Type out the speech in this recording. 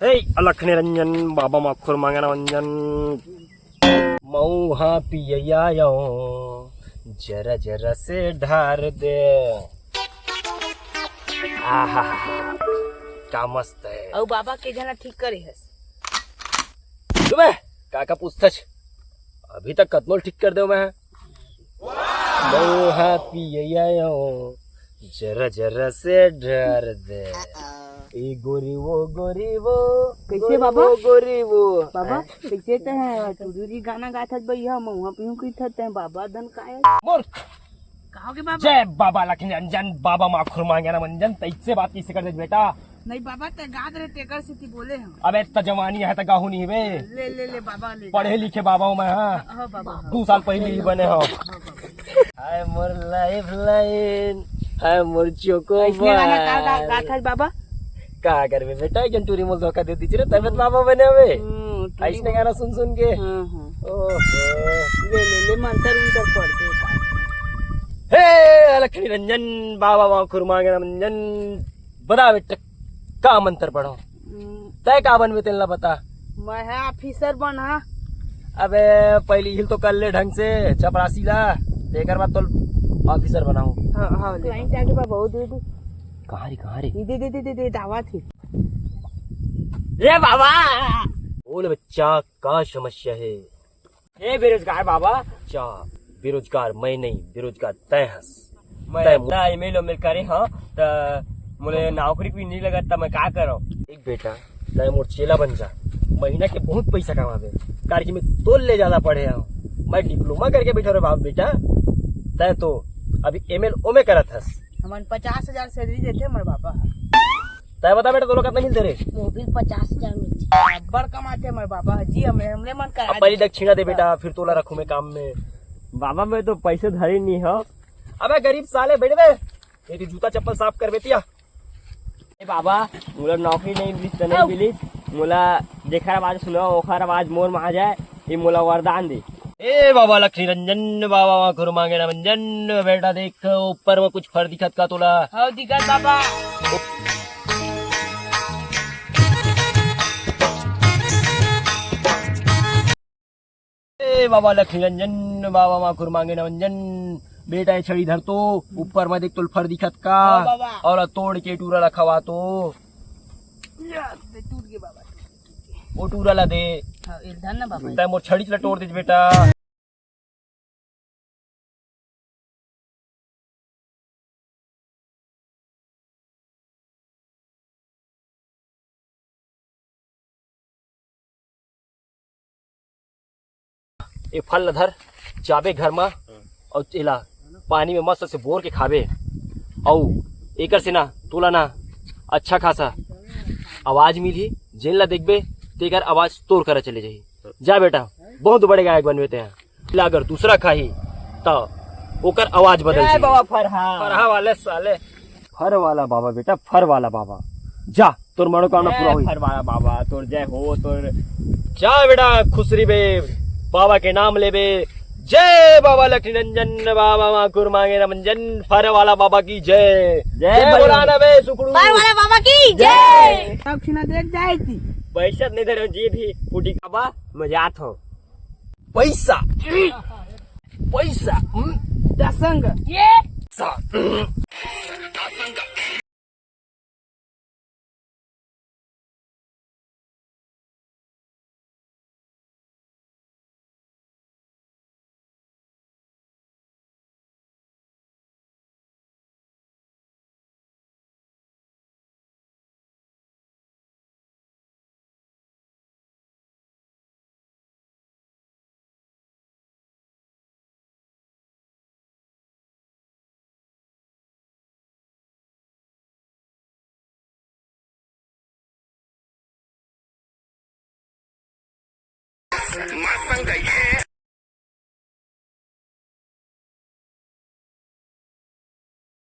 हे अलख निरंजन बाबा माखुर मांगना मंजन मऊ हाँ पिया जरा जरा से ढार दे। आहा क्या मस्त है। और बाबा के जना ठीक करे हस तुम्हें काका पूछतछ अभी तक कतमोल ठीक कर दो मैं मऊ हाँ पिया जरा जरा से ढार दे। ए गोरी वो कैसे बाबा? गोरी वो बाबा कैसे ते हैं टुडूरी गाना गाथत भैया महुआ पिहू कीथत हैं बाबा धन काय मूर्ख कहो के बाबा जय बाबा लक्ष्मी रंजन बाबा माखुर मांगना मंजन तैसे बात कैसे कर दे बेटा। नहीं बाबा ते गाद रहे तेकर से ती बोले हम अबे त जवानी है त गाहू नहीं बे ले ले ले बाबा ले पढ़े लिखे बाबा हूँ मैं। हाँ हाँ बाबा 2 साल पहले ही बने हो। हाँ बाबा हाय मोर लाइफ लाइन हाय मोर चोको इसमें गाना का गाथत बाबा का कर बे बेटा जंटूरी मोल धोखा दे दीजिए तबियत बाबा बने हुए ऐसने गाना सुन के। ओहो ले ले ले मंत्र उनकर पढ़ दे हे लक्ष्मी रंजन बाबा माखुर मांगना मंजन बता बेटा का मंत्र पढ़ो तय का बनवे तेल ना बता। मैं है ऑफिसर बना अबे पहली हिल तो कर ले ढंग से चपरासी ला देकर बाद तो ऑफिसर बनाऊं। हाँ हाँ क्लाइंट आके बाबा दे दे कहाँ रे दे दावा थी रे बाबा बोल बच्चा का समस्या है। ए बेरोजगार बाबा अच्छा बेरोजगार मैं नहीं बेरोजगार तय हंस मैं ईमेल उमेल करे हाँ तो मुझे नौकरी भी नहीं लगा था मैं क्या करो। एक बेटा तय मोर चेला बन जा महीना के बहुत पैसा कमावे कार की मैं तोल ले ज्यादा पढ़े हूँ मैं डिप्लोमा करके बैठा रे बाप बेटा तय तो अभी एमएल ओमे करत हस हमारे 50,000 सैलरी देते हमारे बाबा तय बता बेटा तो लोग कितना मिलते रे वो भी 50,000 मिलते बड़ कमाते हमारे बाबा जी हमने मन करा पहली दक्षिणा दे बेटा फिर तोला रखू मैं काम में। बाबा मैं तो पैसे धरे नहीं हो। अबे गरीब साले बैठ बे तेरी जूता चप्पल साफ कर बेतिया। बाबा मुला नौकरी नहीं मिली तो नहीं मिली मुला जेखर आवाज सुनो ओखर आवाज मोर में आ जाए ये मुला वरदान दे। ए बाबा लक्ष्मी रंजन बाबा माखुर मांगना मंजन बेटा देख ऊपर में कुछ फर दिखत का तोला। हाँ दिखत बाबा ए बाबा लक्ष्मी रंजन बाबा माखुर मांगना मंजन बेटा ये छड़ी धर तो ऊपर में देख तो फर दिखत का और तोड़ के टूरा रखवा तो टूट गए बाबा वो टूरा ला दे। हाँ धन ना बाबा मोर छड़ी चला तोड़ दे बेटा। ये फल धर जाबे घर में और चला पानी में मस्त से बोर के खाबे और एकर से ना तोला ना अच्छा खासा आवाज मिली जेन ला देखबे तेकर आवाज तोड़ कर चले जाही। जा बेटा बहुत बड़े गायक बनवेते हैं अगर दूसरा खाही तो ओकर आवाज बदल जाही। बाबा फरहा वाले साले फर वाला बाबा बेटा फर वाला बाबा जा तोर मनोकामना पूरा हुई। फर वाला बाबा तोर जय हो तोर जा बेटा खुसरी बे बाबा के नाम ले बे जय बाबा लक्ष्मी रंजन बाबा माखुर मांगे मंजन फर वाला बाबा की जय जय बोलाना बे सुखड़ू फर वाला बाबा की जय दक्षिणा देख जाए थी पैसा नहीं दे रहे जी भी फूटी बाबा मजात हो पैसा पैसा दसंग ये Masanga